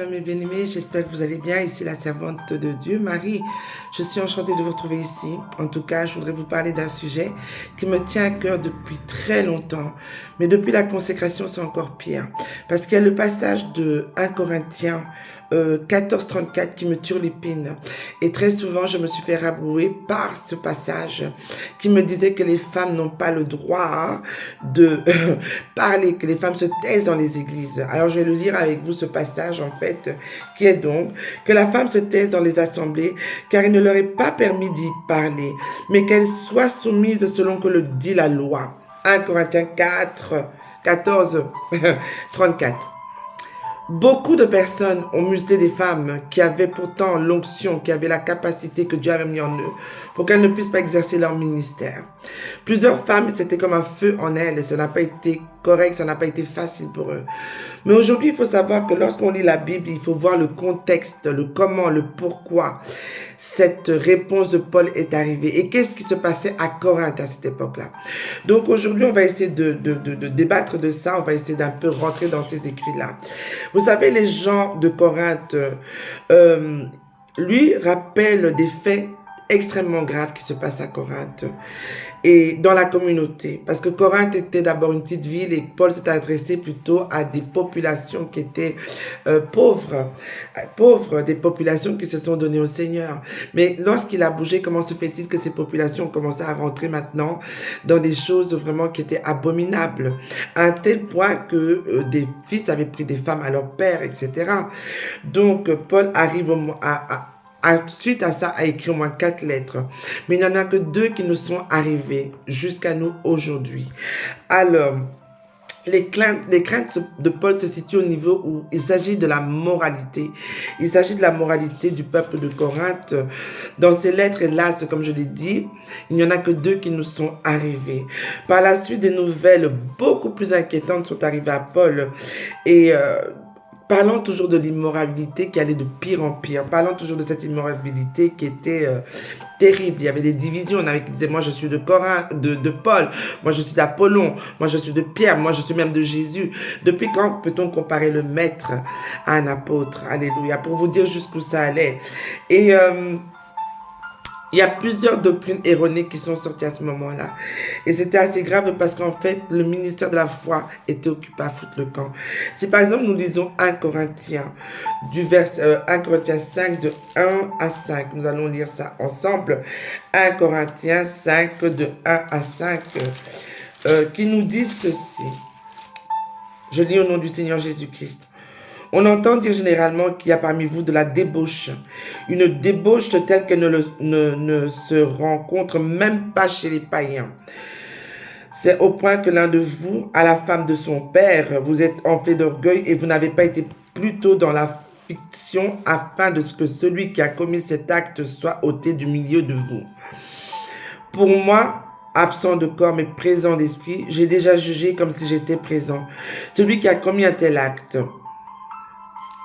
shalom et bien-aimés, j'espère que vous allez bien. Ici la servante de Dieu, Marie. Je suis enchantée de vous retrouver ici. En tout cas, je voudrais vous parler d'un sujet qui me tient à cœur depuis très longtemps. Mais depuis la consécration, c'est encore pire. Parce qu'il y a le passage de 1 Corinthiens 14-34 qui me turlupine. Et très souvent, je me suis fait rabrouer par ce passage qui me disait que les femmes n'ont pas le droit de parler, que les femmes se taisent dans les églises. Alors, je vais le lire avec vous, ce passage, en fait, qui est donc que la femme se taise dans les assemblées, car il ne leur est pas permis d'y parler, mais qu'elle soit soumise selon que le dit la loi. 1 Corinthiens 14, 34. Beaucoup de personnes ont muselé des femmes qui avaient pourtant l'onction, qui avaient la capacité que Dieu avait mis en eux pour qu'elles ne puissent pas exercer leur ministère. Plusieurs femmes, c'était comme un feu en elles et ça n'a pas été correct, ça n'a pas été facile pour eux. Mais aujourd'hui, il faut savoir que lorsqu'on lit la Bible, il faut voir le contexte, le comment, le pourquoi cette réponse de Paul est arrivée et qu'est-ce qui se passait à Corinthe à cette époque-là. Donc aujourd'hui, on va essayer de débattre de ça, on va essayer d'un peu rentrer dans ces écrits-là. Vous savez, les gens de Corinthe, lui rappellent des faits extrêmement graves qui se passent à Corinthe et dans la communauté. Parce que Corinthe était d'abord une petite ville et Paul s'est adressé plutôt à des populations qui étaient pauvres, des populations qui se sont données au Seigneur. Mais lorsqu'il a bougé, comment se fait-il que ces populations ont commencé à rentrer maintenant dans des choses vraiment qui étaient abominables, à un tel point que des fils avaient pris des femmes à leur père, etc. Donc Paul arrive suite à ça, a écrit au moins 4 lettres. Mais il n'y en a que 2 qui nous sont arrivées jusqu'à nous aujourd'hui. Alors, les craintes de Paul se situent au niveau où il s'agit de la moralité. Il s'agit de la moralité du peuple de Corinthe. Dans ces lettres, hélas, comme je l'ai dit, il n'y en a que 2 qui nous sont arrivées. Par la suite, des nouvelles beaucoup plus inquiétantes sont arrivées à Paul. Et parlant toujours de l'immoralité qui allait de pire en pire, parlant toujours de cette immoralité qui était terrible. Il y avait des divisions, on avait qui disaient moi je suis de Paul, moi je suis d'Apollon, moi je suis de Pierre, moi je suis même de Jésus. Depuis quand peut-on comparer le maître à un apôtre? Alléluia, pour vous dire jusqu'où ça allait. Et il y a plusieurs doctrines erronées qui sont sorties à ce moment-là. Et c'était assez grave parce qu'en fait, le ministère de la foi était occupé à foutre le camp. Si par exemple, nous lisons 1 Corinthiens, 1 Corinthiens 5, de 1 à 5, nous allons lire ça ensemble. 1 Corinthiens 5, de 1 à 5, qui nous dit ceci. Je lis au nom du Seigneur Jésus-Christ. On entend dire généralement qu'il y a parmi vous de la débauche. Une débauche telle qu'elle ne se rencontre même pas chez les païens. C'est au point que l'un de vous, à la femme de son père, vous êtes enflé d'orgueil et vous n'avez pas été plutôt dans la fiction afin de ce que celui qui a commis cet acte soit ôté du milieu de vous. Pour moi, absent de corps mais présent d'esprit, j'ai déjà jugé comme si j'étais présent. Celui qui a commis un tel acte.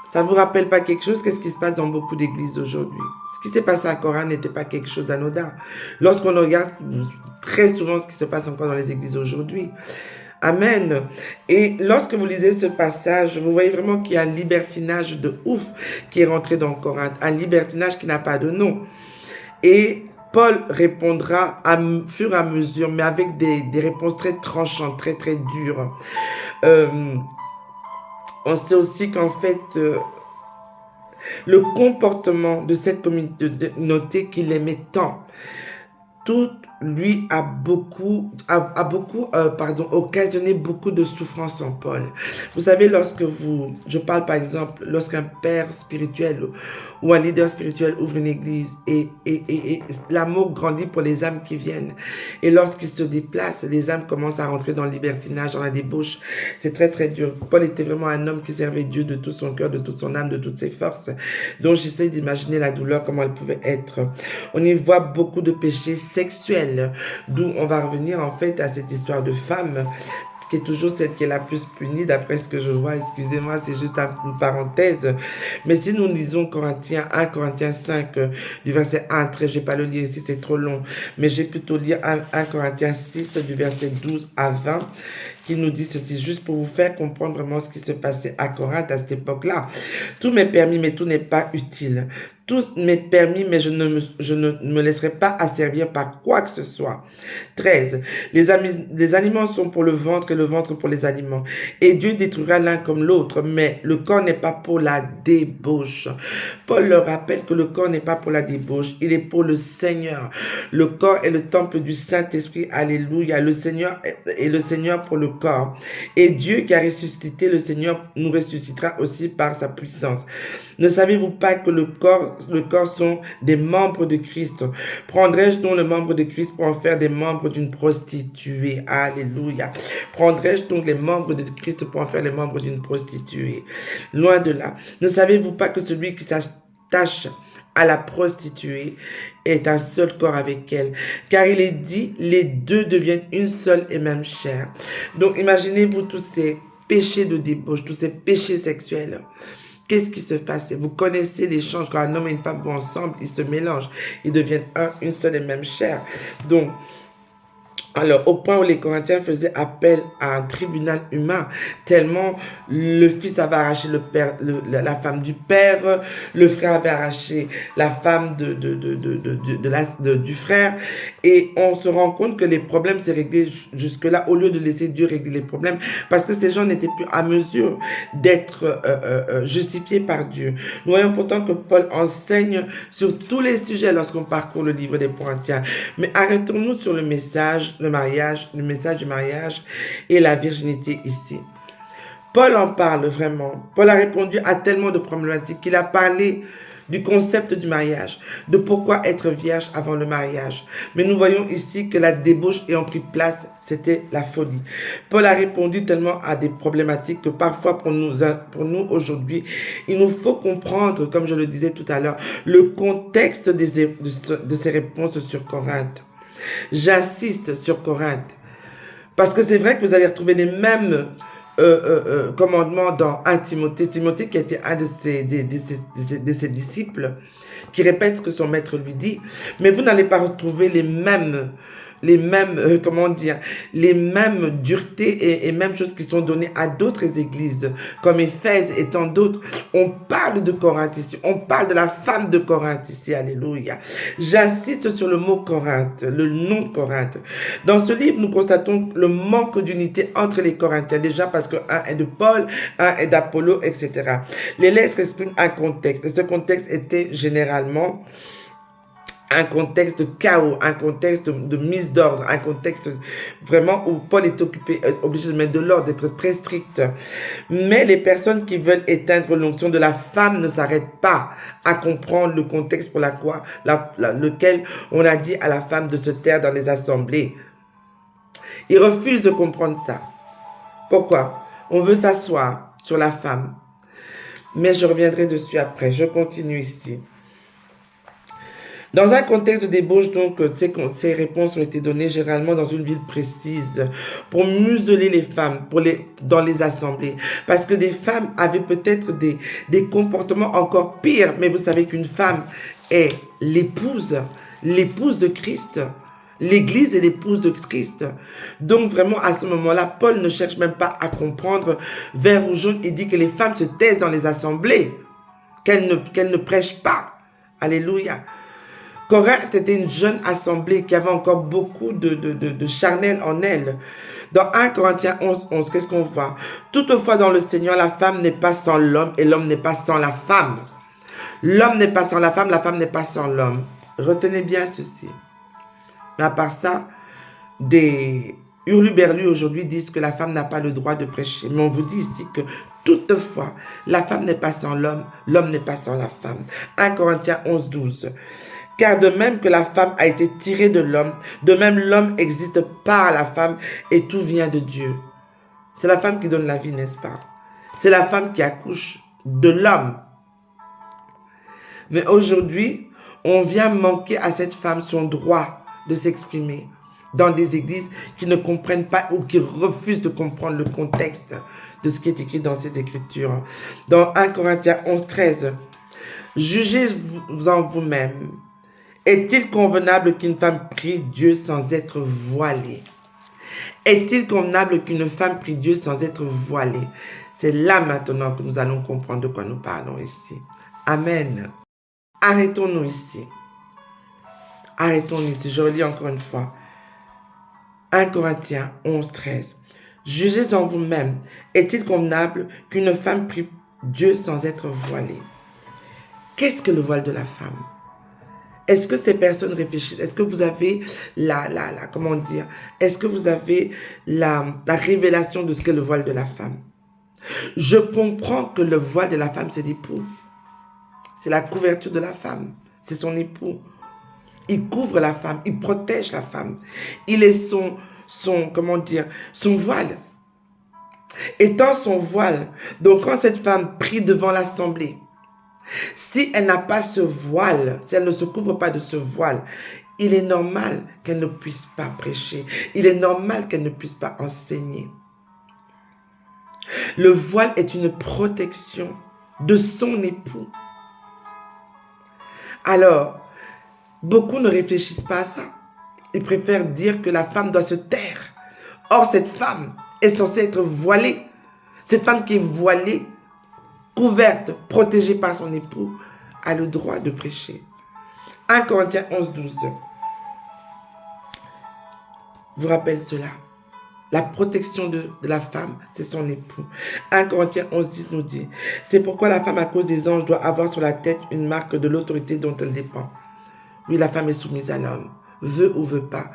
Ça ne vous rappelle pas quelque chose? Qu'est-ce qui se passe dans beaucoup d'églises aujourd'hui? Ce qui s'est passé à Corinthe n'était pas quelque chose d'anodin. Lorsqu'on regarde très souvent ce qui se passe encore dans les églises aujourd'hui. Amen. Et lorsque vous lisez ce passage, vous voyez vraiment qu'il y a un libertinage de ouf qui est rentré dans Corinthe. Un libertinage qui n'a pas de nom. Et Paul répondra à fur et à mesure, mais avec des réponses très tranchantes, très très dures. On sait aussi qu'en fait, le comportement de cette communauté qu'il aimait tant, tout lui a occasionné beaucoup de souffrance en Paul. Vous savez, je parle par exemple, lorsqu'un père spirituel ou un leader spirituel ouvre une église et l'amour grandit pour les âmes qui viennent. Et lorsqu'il se déplace, les âmes commencent à rentrer dans le libertinage, dans la débauche. C'est très très dur. Paul était vraiment un homme qui servait Dieu de tout son cœur, de toute son âme, de toutes ses forces. Donc j'essaie d'imaginer la douleur, comment elle pouvait être. On y voit beaucoup de péchés sexuels, d'où on va revenir en fait à cette histoire de femme qui est toujours celle qui est la plus punie, d'après ce que je vois. Excusez-moi, c'est juste une parenthèse. Mais si nous lisons Corinthiens 1, Corinthiens 5, du verset 1 à 13, je ne vais pas le lire ici, c'est trop long. Mais je vais plutôt lire 1 Corinthiens 6, du verset 12 à 20, qui nous dit ceci, juste pour vous faire comprendre vraiment ce qui se passait à Corinthe à cette époque-là. Tout m'est permis, mais tout n'est pas utile. Tout m'est permis, mais je ne me laisserai pas asservir par quoi que ce soit. 13. Les aliments sont pour le ventre et le ventre pour les aliments. Et Dieu détruira l'un comme l'autre, mais le corps n'est pas pour la débauche. Paul leur rappelle que le corps n'est pas pour la débauche, il est pour le Seigneur. Le corps est le temple du Saint-Esprit, alléluia. Le Seigneur est le Seigneur pour le corps. Et Dieu qui a ressuscité le Seigneur nous ressuscitera aussi par sa puissance. Ne savez-vous pas que le corps sont des membres de Christ? Prendrais-je donc le membre de Christ pour en faire des membres d'une prostituée? Alléluia. Prendrais-je donc les membres de Christ pour en faire les membres d'une prostituée? Loin de là. Ne savez-vous pas que celui qui s'attache à la prostituée est un seul corps avec elle? Car il est dit, les deux deviennent une seule et même chair. Donc imaginez-vous tous ces péchés de débauche, tous ces péchés sexuels. Qu'est-ce qui se passe? Vous connaissez l'échange quand un homme et une femme vont ensemble, ils se mélangent, ils deviennent une seule et même chair. Donc, alors, au point où les Corinthiens faisaient appel à un tribunal humain, tellement le fils avait arraché la femme du père, le frère avait arraché la femme du frère, et on se rend compte que les problèmes s'est réglés jusque-là, au lieu de laisser Dieu régler les problèmes, parce que ces gens n'étaient plus à mesure d'être justifiés par Dieu. Nous voyons pourtant que Paul enseigne sur tous les sujets lorsqu'on parcourt le livre des Corinthiens. Mais arrêtons-nous sur le message du mariage et la virginité ici. Paul en parle vraiment. Paul a répondu à tellement de problématiques qu'il a parlé du concept du mariage, de pourquoi être vierge avant le mariage. Mais nous voyons ici que la débauche ayant pris place, c'était la folie. Paul a répondu tellement à des problématiques que parfois pour nous aujourd'hui, il nous faut comprendre, comme je le disais tout à l'heure, le contexte de ces réponses sur Corinthe. J'insiste sur Corinthe. Parce que c'est vrai que vous allez retrouver les mêmes commandements dans 1 Timothée. Timothée qui était un de ses disciples, qui répète ce que son maître lui dit. Mais vous n'allez pas retrouver les mêmes duretés et mêmes choses qui sont données à d'autres églises, comme Éphèse et tant d'autres. On parle de Corinthe ici, on parle de la femme de Corinthe ici, alléluia. J'insiste sur le mot Corinthe, le nom de Corinthe. Dans ce livre, nous constatons le manque d'unité entre les Corinthiens, déjà parce que un est de Paul, un est d'Apollo, etc. Les lettres expriment un contexte, et ce contexte était généralement un contexte de chaos, un contexte de mise d'ordre, un contexte vraiment où Paul est obligé de mettre de l'ordre, d'être très strict. Mais les personnes qui veulent éteindre l'onction de la femme ne s'arrêtent pas à comprendre le contexte pour lequel on a dit à la femme de se taire dans les assemblées. Ils refusent de comprendre ça. Pourquoi? On veut s'asseoir sur la femme. Mais je reviendrai dessus après. Je continue ici. Dans un contexte de débauche, donc, ces réponses ont été données généralement dans une ville précise pour museler les femmes dans les assemblées. Parce que des femmes avaient peut-être des comportements encore pires. Mais vous savez qu'une femme est l'épouse de Christ. L'Église est l'épouse de Christ. Donc vraiment, à ce moment-là, Paul ne cherche même pas à comprendre. Vert ou jaune, il dit que les femmes se taisent dans les assemblées, qu'elles ne prêchent pas. Alléluia. Corinthe était une jeune assemblée qui avait encore beaucoup de charnel en elle. Dans 1 Corinthiens 11, qu'est-ce qu'on voit? Toutefois, dans le Seigneur, la femme n'est pas sans l'homme et l'homme n'est pas sans la femme. L'homme n'est pas sans la femme n'est pas sans l'homme. Retenez bien ceci. Mais à part ça, des hurluberlus aujourd'hui disent que la femme n'a pas le droit de prêcher. Mais on vous dit ici que toutefois, la femme n'est pas sans l'homme, l'homme n'est pas sans la femme. 1 Corinthiens 11, 12. Car de même que la femme a été tirée de l'homme, de même l'homme existe par la femme et tout vient de Dieu. C'est la femme qui donne la vie, n'est-ce pas? C'est la femme qui accouche de l'homme. Mais aujourd'hui, on vient manquer à cette femme son droit de s'exprimer, dans des églises qui ne comprennent pas ou qui refusent de comprendre le contexte de ce qui est écrit dans ces écritures. Dans 1 Corinthiens 11, 13, jugez-vous en vous-même. Est-il convenable qu'une femme prie Dieu sans être voilée? Est-il convenable qu'une femme prie Dieu sans être voilée? C'est là maintenant que nous allons comprendre de quoi nous parlons ici. Amen. Arrêtons-nous ici. Arrêtons-nous ici. Je relis encore une fois. 1 Corinthiens 11, 13. Jugez en vous-même. Est-il convenable qu'une femme prie Dieu sans être voilée? Qu'est-ce que le voile de la femme? Est-ce que ces personnes réfléchissent? Est-ce que vous avez comment dire? Est-ce que vous avez la révélation de ce qu'est le voile de la femme? Je comprends que le voile de la femme, c'est l'époux. C'est la couverture de la femme. C'est son époux. Il couvre la femme. Il protège la femme. Il est son voile. Étant son voile, donc quand cette femme prie devant l'assemblée, si elle n'a pas ce voile, si elle ne se couvre pas de ce voile, il est normal qu'elle ne puisse pas prêcher. Il est normal qu'elle ne puisse pas enseigner. Le voile est une protection de son époux. Alors, beaucoup ne réfléchissent pas à ça. Ils préfèrent dire que la femme doit se taire. Or, cette femme est censée être voilée. Cette femme qui est voilée, couverte, protégée par son époux, a le droit de prêcher. 1 Corinthiens 11, 12. Vous rappelle cela. La protection de la femme, c'est son époux. 1 Corinthiens 11, 10 nous dit, c'est pourquoi la femme à cause des anges doit avoir sur la tête une marque de l'autorité dont elle dépend. Oui, la femme est soumise à l'homme, veut ou veut pas.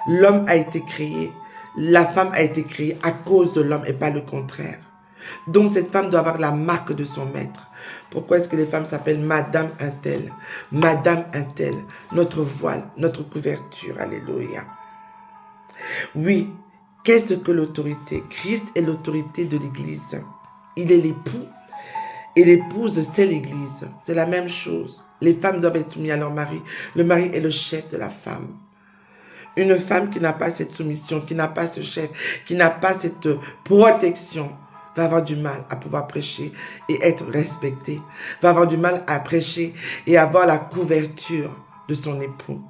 L'homme a été créé, la femme a été créée à cause de l'homme et pas le contraire. Donc cette femme doit avoir la marque de son maître. Pourquoi est-ce que les femmes s'appellent Madame un-tel? Madame un-tel, notre voile, notre couverture, alléluia. Oui, qu'est-ce que l'autorité? Christ est l'autorité de l'Église. Il est l'époux et l'épouse, c'est l'Église. C'est la même chose. Les femmes doivent être soumises à leur mari. Le mari est le chef de la femme. Une femme qui n'a pas cette soumission, qui n'a pas ce chef, qui n'a pas cette protection, va avoir du mal à pouvoir prêcher et être respectée. Va avoir du mal à prêcher et avoir la couverture de son époux.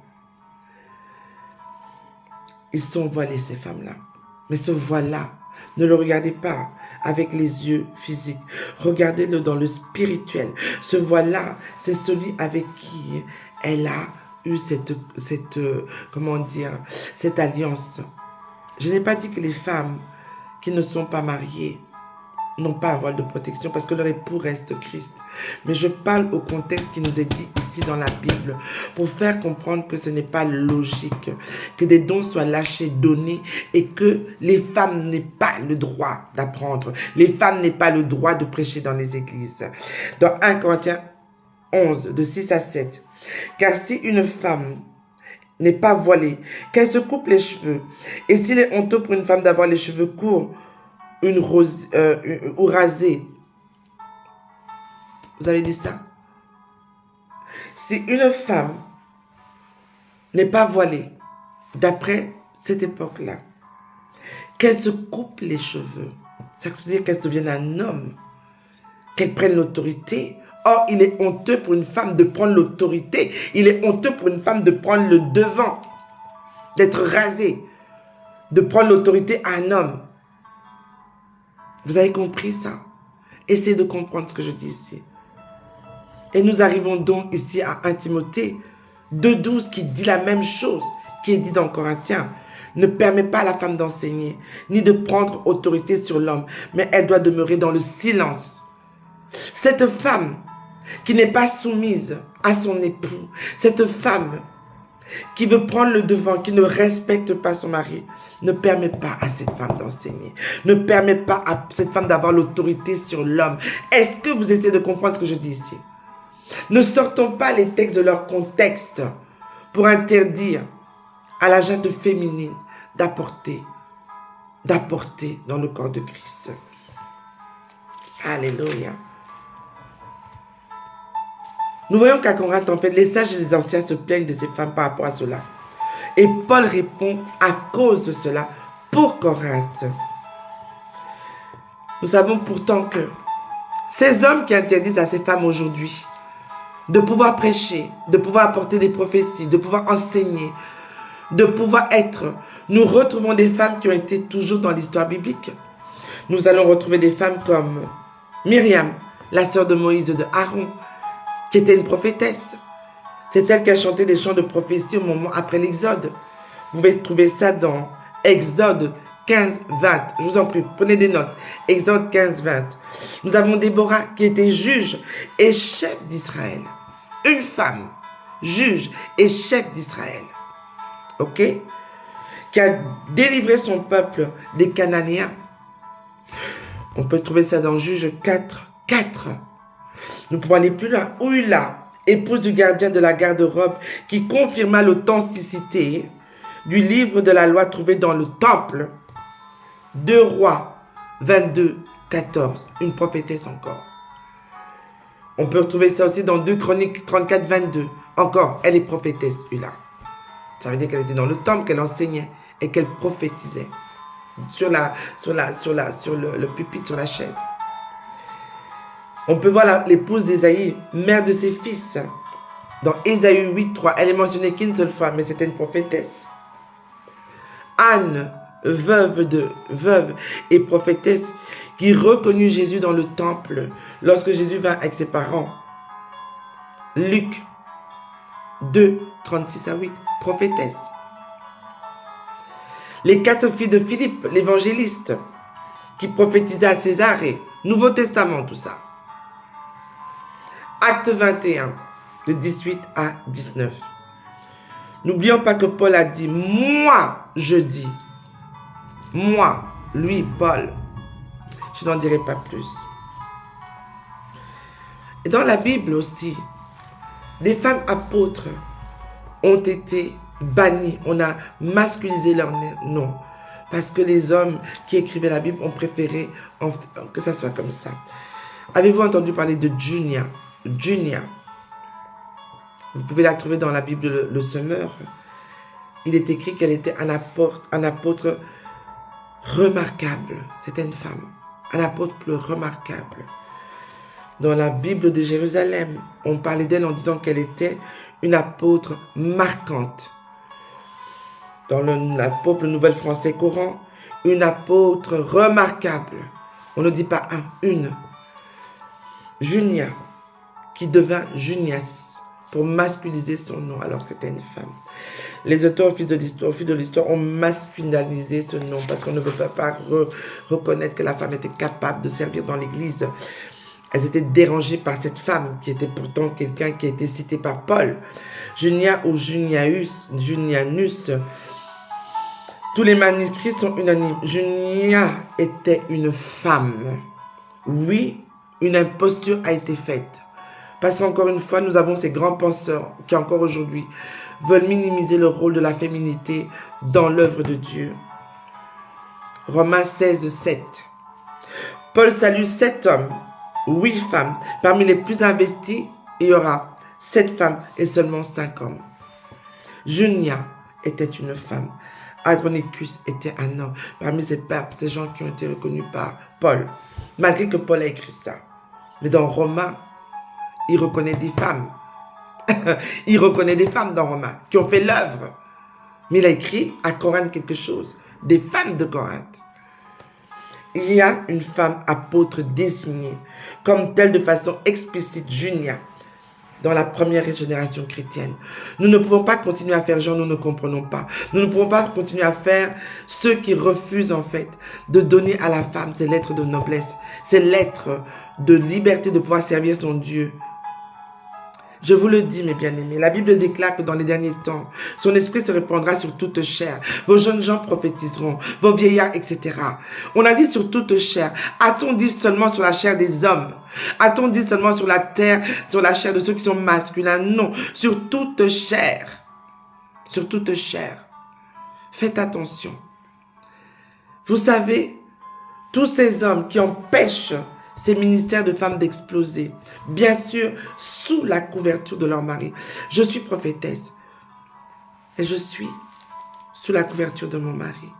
Ils sont voilés, ces femmes-là. Mais ce voile-là, ne le regardez pas avec les yeux physiques. Regardez-le dans le spirituel. Ce voile-là, c'est celui avec qui elle a eu cette alliance. Je n'ai pas dit que les femmes qui ne sont pas mariées n'ont pas un voile de protection parce que leur époux reste Christ. Mais je parle au contexte qui nous est dit ici dans la Bible pour faire comprendre que ce n'est pas logique, que des dons soient lâchés, donnés et que les femmes n'aient pas le droit d'apprendre. Les femmes n'aient pas le droit de prêcher dans les églises. Dans 1 Corinthiens 11, de 6 à 7. Car si une femme n'est pas voilée, qu'elle se coupe les cheveux, et s'il est honteux pour une femme d'avoir les cheveux courts, ou rasé. Vous avez dit ça? Si une femme n'est pas voilée, d'après cette époque-là, qu'elle se coupe les cheveux, ça veut dire qu'elle devienne un homme, qu'elle prenne l'autorité. Or, il est honteux pour une femme de prendre l'autorité. Il est honteux pour une femme de prendre le devant, d'être rasée, de prendre l'autorité à un homme. Vous avez compris ça? Essayez de comprendre ce que je dis ici. Et nous arrivons donc ici à 1 Timothée 2,12 qui dit la même chose qui est dit dans Corinthiens. Ne permet pas à la femme d'enseigner, ni de prendre autorité sur l'homme, mais elle doit demeurer dans le silence. Cette femme qui n'est pas soumise à son époux, cette femme qui veut prendre le devant, qui ne respecte pas son mari, ne permet pas à cette femme d'enseigner, ne permet pas à cette femme d'avoir l'autorité sur l'homme. Est-ce que vous essayez de comprendre ce que je dis ici? Ne sortons pas les textes de leur contexte pour interdire à la gente féminine d'apporter dans le corps de Christ. Alléluia. Nous voyons qu'à Corinthe, en fait, les sages et les anciens se plaignent de ces femmes par rapport à cela. Et Paul répond à cause de cela pour Corinthe. Nous savons pourtant que ces hommes qui interdisent à ces femmes aujourd'hui de pouvoir prêcher, de pouvoir apporter des prophéties, de pouvoir enseigner, de pouvoir être, nous retrouvons des femmes qui ont été toujours dans l'histoire biblique. Nous allons retrouver des femmes comme Myriam, la sœur de Moïse et de Aaron, qui était une prophétesse. C'est elle qui a chanté des chants de prophétie au moment après l'Exode. Vous pouvez trouver ça dans Exode 15, 20. Je vous en prie, prenez des notes. Exode 15, 20. Nous avons Déborah qui était juge et chef d'Israël. Une femme, juge et chef d'Israël. Ok? Qui a délivré son peuple des Cananéens. On peut trouver ça dans Juge 4, 4. Nous pouvons aller plus loin. Ulla, épouse du gardien de la garde-robe, qui confirma l'authenticité du livre de la loi trouvé dans le temple. 2 Rois 22, 14. Une prophétesse encore. On peut retrouver ça aussi dans 2 Chroniques 34, 22. Encore, elle est prophétesse, Ulla. Ça veut dire qu'elle était dans le temple, qu'elle enseignait et qu'elle prophétisait sur le pupitre, sur la chaise. On peut voir l'épouse d'Ésaïe, mère de ses fils. Dans Ésaïe 8, 3, elle est mentionnée qu'une seule fois, mais c'était une prophétesse. Anne, veuve et prophétesse, qui reconnut Jésus dans le temple lorsque Jésus vint avec ses parents. Luc 2, 36 à 8, prophétesse. Les 4 filles de Philippe, l'évangéliste, qui prophétisaient à Césarée. Nouveau Testament, tout ça. Acte 21, de 18 à 19. N'oublions pas que Paul a dit, moi, je dis. Moi, lui, Paul. Je n'en dirai pas plus. Et dans la Bible aussi, des femmes apôtres ont été bannies. On a masculisé leur nom. Parce que les hommes qui écrivaient la Bible ont préféré que ça soit comme ça. Avez-vous entendu parler de Junia? Junia. Vous pouvez la trouver dans la Bible, le Semeur. Il est écrit qu'elle était un apôtre remarquable. C'était une femme. Un apôtre remarquable. Dans la Bible de Jérusalem, on parlait d'elle en disant qu'elle était une apôtre marquante. Dans l'apôtre Nouvelle Français Courant, une apôtre remarquable. On ne dit pas un, une. Junia, qui devint Junias, pour masculiniser son nom, alors que c'était une femme. Les auteurs au fil de l'histoire, ont masculinisé ce nom, parce qu'on ne veut pas reconnaître que la femme était capable de servir dans l'église. Elles étaient dérangées par cette femme, qui était pourtant quelqu'un qui a été cité par Paul. Junia ou Junianus, tous les manuscrits sont unanimes. Junia était une femme. Oui, une imposture a été faite. Parce qu'encore une fois, nous avons ces grands penseurs qui, encore aujourd'hui, veulent minimiser le rôle de la féminité dans l'œuvre de Dieu. Romains 16, 7. Paul salue 7 hommes, 8 femmes. Parmi les plus investis, il y aura 7 femmes et seulement 5 hommes. Junia était une femme. Andronicus était un homme. Parmi ces gens qui ont été reconnus par Paul. Malgré que Paul a écrit ça. Mais dans Romains, il reconnaît des femmes. Il reconnaît des femmes dans Romains qui ont fait l'œuvre. Mais il a écrit à Corinthe quelque chose. Des femmes de Corinthe. Il y a une femme apôtre désignée comme telle de façon explicite, Junia, dans la première génération chrétienne. Nous ne pouvons pas continuer à faire genre nous ne comprenons pas. Nous ne pouvons pas continuer à faire ceux qui refusent en fait de donner à la femme ses lettres de noblesse, ses lettres de liberté de pouvoir servir son Dieu. Je vous le dis, mes bien-aimés, la Bible déclare que dans les derniers temps, son esprit se répandra sur toute chair. Vos jeunes gens prophétiseront, vos vieillards, etc. On a dit sur toute chair. A-t-on dit seulement sur la chair des hommes? A-t-on dit seulement sur la terre, sur la chair de ceux qui sont masculins? Non, sur toute chair. Sur toute chair. Faites attention. Vous savez, tous ces hommes qui empêchent ces ministères de femmes d'exploser, bien sûr, sous la couverture de leur mari. Je suis prophétesse et je suis sous la couverture de mon mari.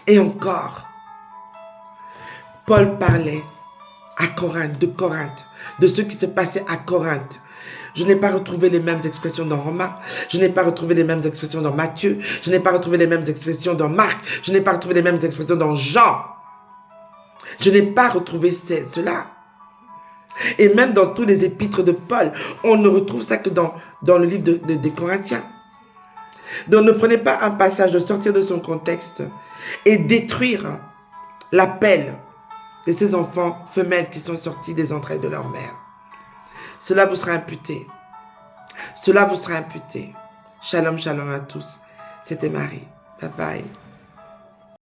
Et encore, Paul parlait à Corinthe, de ce qui se passait à Corinthe. Je n'ai pas retrouvé les mêmes expressions dans Romains. Je n'ai pas retrouvé les mêmes expressions dans Matthieu. Je n'ai pas retrouvé les mêmes expressions dans Marc. Je n'ai pas retrouvé les mêmes expressions dans Jean. Je n'ai pas retrouvé cela. Et même dans tous les épîtres de Paul, on ne retrouve ça que dans le livre des Corinthiens. Donc ne prenez pas un passage de sortir de son contexte et détruire l'appel de ces enfants femelles qui sont sortis des entrailles de leur mère. Cela vous sera imputé. Cela vous sera imputé. Shalom, shalom à tous. C'était Marie. Bye bye.